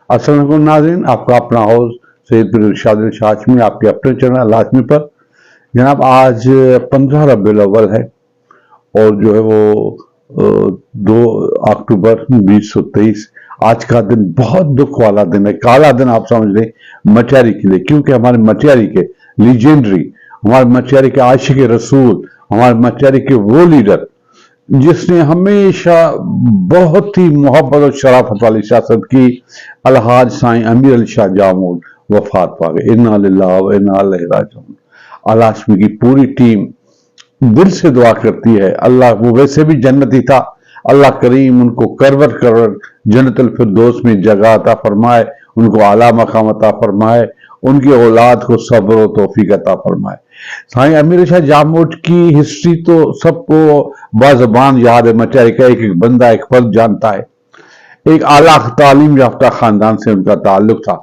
अस्सलाम वालेकुम नाज़रीन, आपका अपना होस्ट सैयद इरशाद हाशमी आपके अपने चैनल लाजमी पर। जनाब आज 15 रबीउल अव्वल है और जो है वो 2 अक्टूबर 2023। आज का दिन बहुत दुख वाला दिन है, काला दिन आप समझ लें मटियारी के लिए, क्योंकि हमारे मटियारी के लीजेंडरी, हमारे मटियारी के आशिक रसूल, हमारे मटियारी के वो लीडर जिसने हमेशा बहुत ही मोहब्बत और शराफत वाली सियासत की, अलहाज साईं अमीर अली शाह जामोद वफात पा गए। इन्ना लिल्लाहि व इन्ना इलैहि राजिऊन। अल-हाशमी की पूरी टीम दिल से दुआ करती है, अल्लाह, वो वैसे भी जन्नती था, अल्लाह करीम उनको करवर करवर जन्नतुल फिरदौस में जगह अता फरमाए, उनको आला मकाम अता फरमाए, उनकी औलाद को सब्र और तौफीक अता फरमाए। साईं अमीर शाह जामोद की हिस्ट्री तो सबको बाज़बान याद है, मटियारी का एक एक बंदा एक फर्द जानता है। एक आला तालीम याफ्ता खानदान से उनका ताल्लुक था,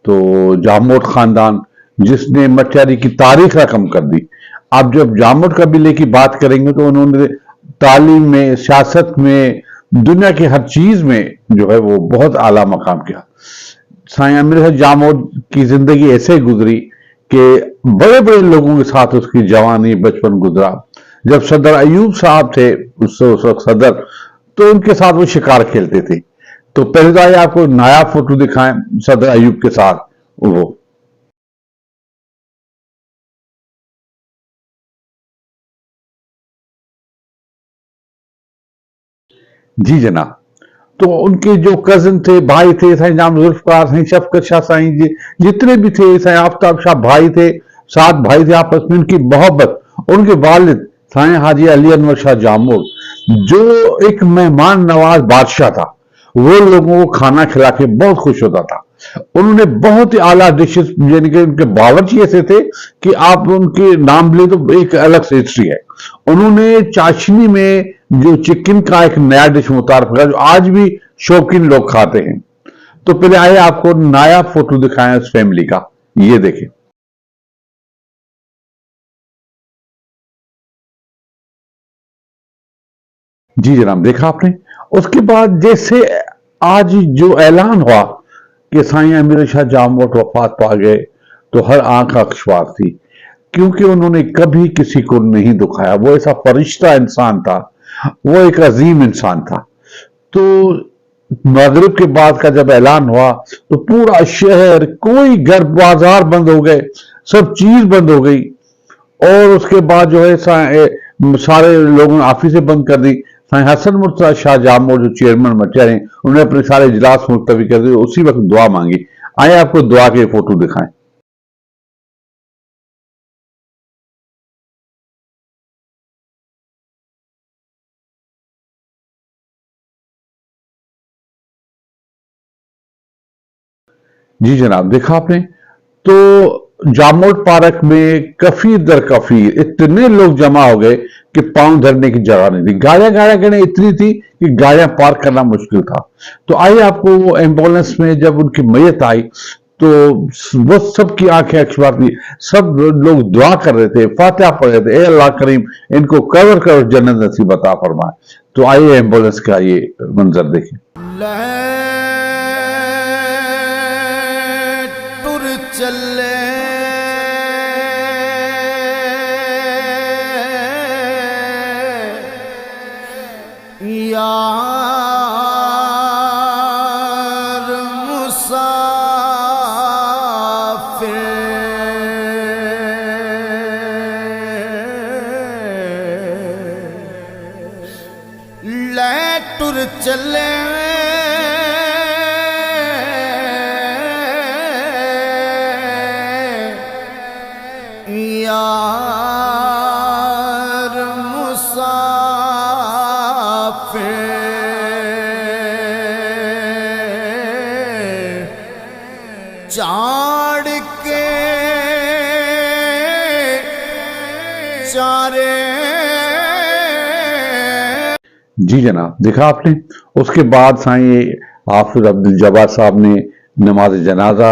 तो जामोद खानदान जिसने मटियारी की तारीख रकम कर दी। आप जब जामोद कबीले की बात करेंगे तो उन्होंने तालीम में, सियासत में, दुनिया की हर चीज में जो है वो बहुत आला मकाम किया। साईं अमीर शाह जामोद की जिंदगी ऐसे गुजरी कि बड़े बड़े लोगों के साथ उसकी जवानी बचपन गुजरा। जब सदर अयूब साहब थे उस वक्त सदर, तो उनके साथ वो शिकार खेलते थे। तो पहले तो आइए आपको नया फोटो दिखाएं सदर अयूब के साथ वो। जी जनाब, तो उनके जो कजन थे, भाई थे, साईं जाम जुल्फकार, साईं शफकत शाह, साईं जी जितने भी थे, साईं आफ्ताब शाह भाई थे, 7 भाई थे आपस में, उनकी मोहब्बत। उनके वालिद साईं हाजी अली अनवर शाह जामोद जो एक मेहमान नवाज बादशाह था, वो लोगों को खाना खिला के बहुत खुश होता था। उन्होंने बहुत ही आला डिशेस, यानी कि उनके बावर्ची ऐसे थे कि आप उनके नाम ले तो एक अलग से हिस्ट्री है। उन्होंने चाशनी में जो चिकन का एक नया डिश मुतारफ किया जो आज भी शौकीन लोग खाते हैं। तो पहले आइए आपको नया फोटो दिखाएं उस फैमिली का, ये देखें। जी जनाब, देखा आपने। उसके बाद जैसे आज जो ऐलान हुआ कि साईं अमीर शाह जामोद वफात पा गए, तो हर आंख अखबार थी, क्योंकि उन्होंने कभी किसी को नहीं दुखाया। वो ऐसा फरिश्ता इंसान था, वो एक अजीम इंसान था। तो मगरिब के बाद का जब ऐलान हुआ तो पूरा शहर, कोई घर बाजार बंद हो गए, सब चीज बंद हो गई। और उसके बाद जो है सारे लोगों ने ऑफिसें बंद कर दी। साईं हसन मुर्तजा शाह जामोद जो चेयरमैन मटियार हैं, उन्होंने अपने सारे इजलास मुलतवी कर दिए, उसी वक्त दुआ मांगी। आइए आपको दुआ के फोटो दिखाएं। जी जनाब, देखा आपने। तो जामोद पार्क में कफीर दर कफीर इतने लोग जमा हो गए कि पांव धरने की जगह नहीं थी। गाड़ियां गाड़ियां कहने इतनी थी कि गाड़ियां पार्क करना मुश्किल था। तो आइए आपको वो एम्बुलेंस में जब उनकी मैयत आई तो वो सबकी आंखें अखबार थी, सब लोग दुआ कर रहे थे, फातिहा पढ़ रहे थे, ए अल्लाह करीम इनको कवर कर जन्नत नसीब अता फरमाए। तो आइए एम्बुलेंस का ये मंजर देखें। चले यार मुसाफिर ले टुर चले यार मुसाफिर चाड़ के चारे। जी जनाब, देखा आपने। उसके बाद साईं हाफिज अब्दुल जब्बार साहब ने नमाज जनाजा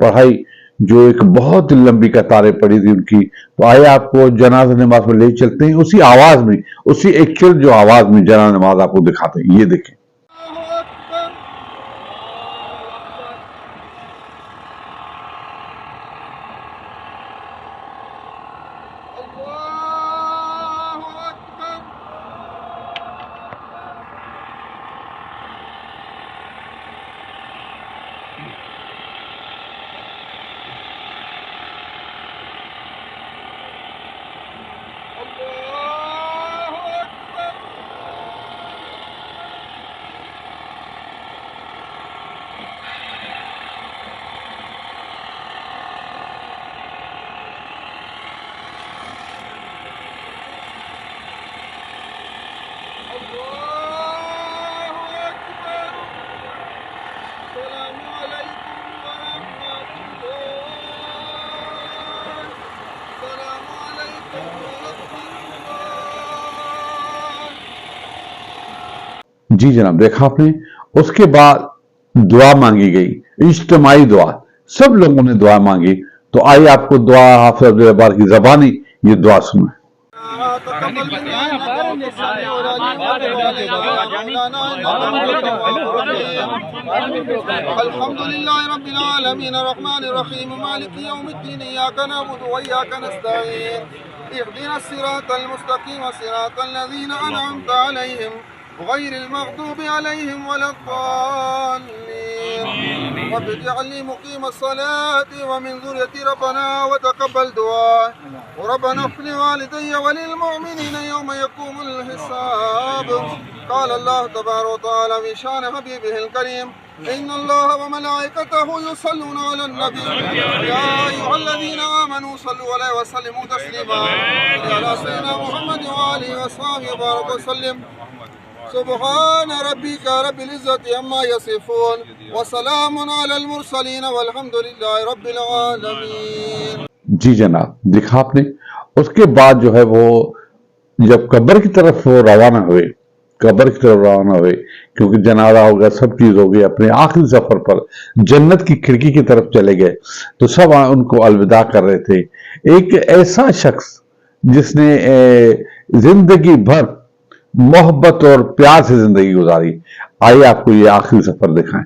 पढ़ाई, जो एक बहुत लंबी कतारें पड़ी थी उनकी। तो आइए आपको जनाजा नमाज में ले चलते हैं, उसी आवाज में, उसी एक्चुअल जो आवाज में जनाजा नमाज आपको दिखाते हैं, ये देखें। जी जनाब, देखा आपने। उसके बाद दुआ मांगी गई, इज्तिमाई दुआ, सब लोगों ने दुआ मांगी। तो आइए आपको दुआ हाफिज अब्दुल जब्बार की ज़बानी ये दुआ सुने। अल्हम्दुलिल्लाह रब्बिल आलमीन अर्रहमानिर रहीम मालिकि यौमिद्दीन इय्याका नअबुदु व इय्याका नस्तईन इहदिनस सिरातल मुस्तकीम सिरातल लज़ीना अनअमता अलैहिम गैरिल मग़दूबि अलैहिम वलद्दाल्लीन रब्बि इजअलनी मुक़ीमस सलाति व मिन ज़ुर्रियति रब्बना व तक़ब्बल दुआ रब्बना इग़फिर लिवालिदैया व लिलमुमिनीना यौमा यक़ूमुल हिसाब क़ाल अल्लाहु तबारक व तआला फ़ी शान हबीबिहिल करीम इन्नल्लाह व मलाइकतहु युसल्लूना अलन नबी या अय्युहल्लज़ीना आमनू सल्लू अलैहि व सल्लिमू तस्लीमा अला सय्यिदिना मुहम्मद व आलिहि व अस्हाबिहि व बारिक व सल्लिम सुब्हान रब्बिका रब्बिल इज़्ज़ति अम्मा यसिफून व सलामुन अलल मुरसलीन वल्हम्दुलिल्लाहि रब्बिल आलमीन। जी जनाब, देखा आपने। उसके बाद जो है वो जब कब्र की तरफ वो रवाना हुए, क्योंकि जनाजा हो गया, सब चीज हो गई, अपने आखिरी सफर पर जन्नत की खिड़की की तरफ चले गए, तो सब उनको अलविदा कर रहे थे। एक ऐसा शख्स जिसने जिंदगी भर मोहब्बत और प्यार से जिंदगी गुजारी, आइए आपको ये आखिरी सफर दिखाएं।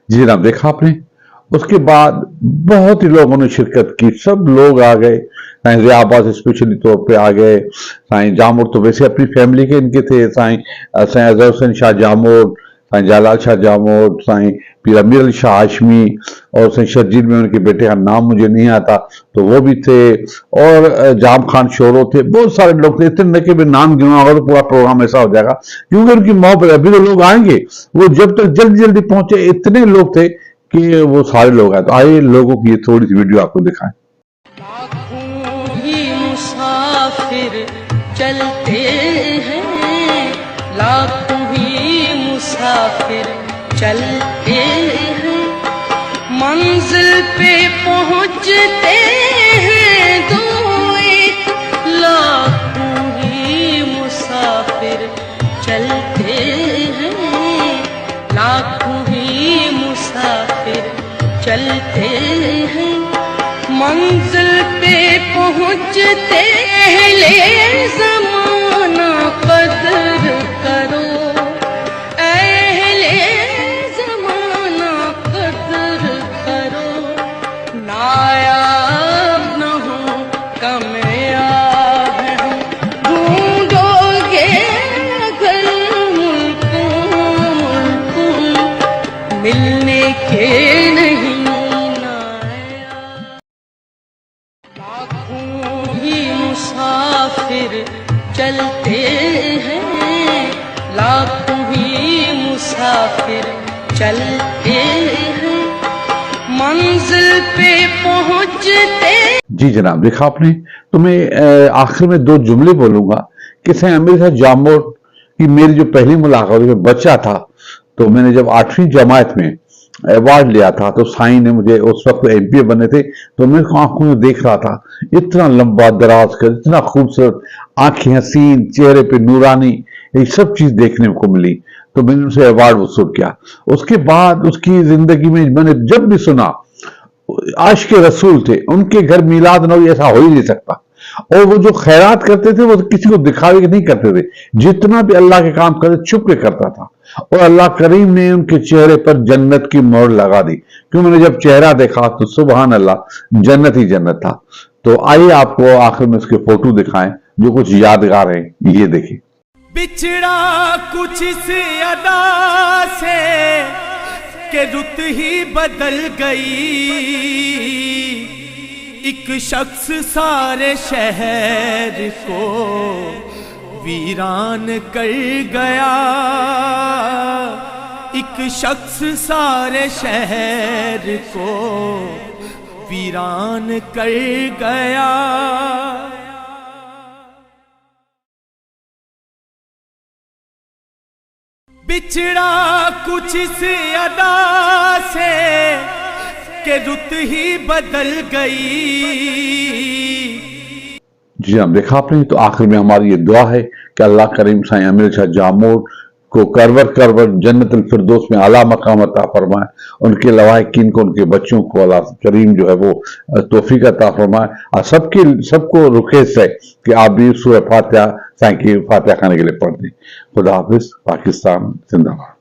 जी जनाब, देखा आपने। उसके बाद बहुत ही लोगों ने शिरकत की, सब लोग आ गए। साईं ज़ियाबाद स्पेशली तौर पे आ गए। साईं जामोद तो वैसे अपनी फैमिली के इनके थे, साईं अजहर हुसैन शाह जामोद, साईं जलाल शाह जामोद, साईं पीर अमीर अली शाह हाशमी और साईं शर्जील में उनके बेटे का नाम मुझे नहीं आता, तो वो भी थे, और जाम खान शोरो थे, बहुत सारे लोग थे। इतने के भी नाम गिना होगा तो पूरा प्रोग्राम ऐसा हो जाएगा, क्योंकि उनकी मोहब्बत। अभी तो लोग आएंगे, वो जब तक जल्दी जल्दी पहुंचे, इतने लोग थे कि वो सारे लोग आए। तो आइए लोगों की ये थोड़ी सी वीडियो आपको दिखाएं। मुसाफिर चलते हैं, लाखों ही मुसाफिर चलते हैं, मंजिल पे पहुंचते हैं तो एक, लाखों ही मुसाफिर चलते हैं, लाखों ही मुसाफिर चलते हैं, मंजिल पे पहुंचते पहले ज़माना कदर करो, अहले ज़माना कदर करो, नायाब न हो कामयाब हो, ढूंढोगे अगर मुल्कों मिलने के नहीं मुसाफिर चलते हैं, लाखों ही मुसाफिर चलते हैं, मंजिल पे पहुंचते। जी जनाब, देखा आपने। तो मैं आखिर में दो जुमले बोलूंगा कि साईं अमीर शाह जामोद की मेरी जो पहली मुलाकात में बच्चा था, तो मैंने जब 8वीं जमात में अवार्ड लिया था, तो साईं ने मुझे, उस वक्त एमपी बने थे, तो मैं आंखों में देख रहा था, इतना लंबा दराज कर, इतना खूबसूरत, आंखें हसीन, चेहरे पे नूरानी, ये सब चीज देखने को मिली। तो मैंने उनसे अवार्ड वसूल किया। उसके बाद उसकी जिंदगी में मैंने जब भी सुना, आशिक़ रसूल थे, उनके घर मिलाद नबी ऐसा हो ही नहीं सकता। और वो जो खैरात करते थे वो किसी को दिखावे नहीं करते थे, जितना भी अल्लाह के काम करते छुप के करता था। और अल्लाह करीम ने उनके चेहरे पर जन्नत की मोहर लगा दी, क्यों मैंने जब चेहरा देखा तो सुबहान अल्लाह, जन्नत ही जन्नत था। तो आइए आपको आखिर में इसके फोटो दिखाएं जो कुछ यादगार हैं, ये देखिए। बिछड़ा कुछ इस अदा से कि रुत ही बदल गई, एक शख्स सारे शहर को वीरान कर गया, एक शख्स सारे शहर को वीरान कर गया। बिछड़ा कुछ इस अदा से कि रुत ही बदल गई। जी हाँ, देखा आपने। तो आखिर में हमारी ये दुआ है कि अल्लाह करीम साईं अमीर शाह जामोद को करवर करवर जन्नतुल फिरदौस में आला मकाम अता फरमाए, उनके लवाहिकीन को, उनके बच्चों को अल्लाह करीम जो है वो तौफीक अता फरमाए। और सबको रुखेस है कि आप भी सूरह फातिहा साईं की फातिहा खाने के लिए पढ़ दें। खुदा हाफिज। पाकिस्तान जिंदाबाद।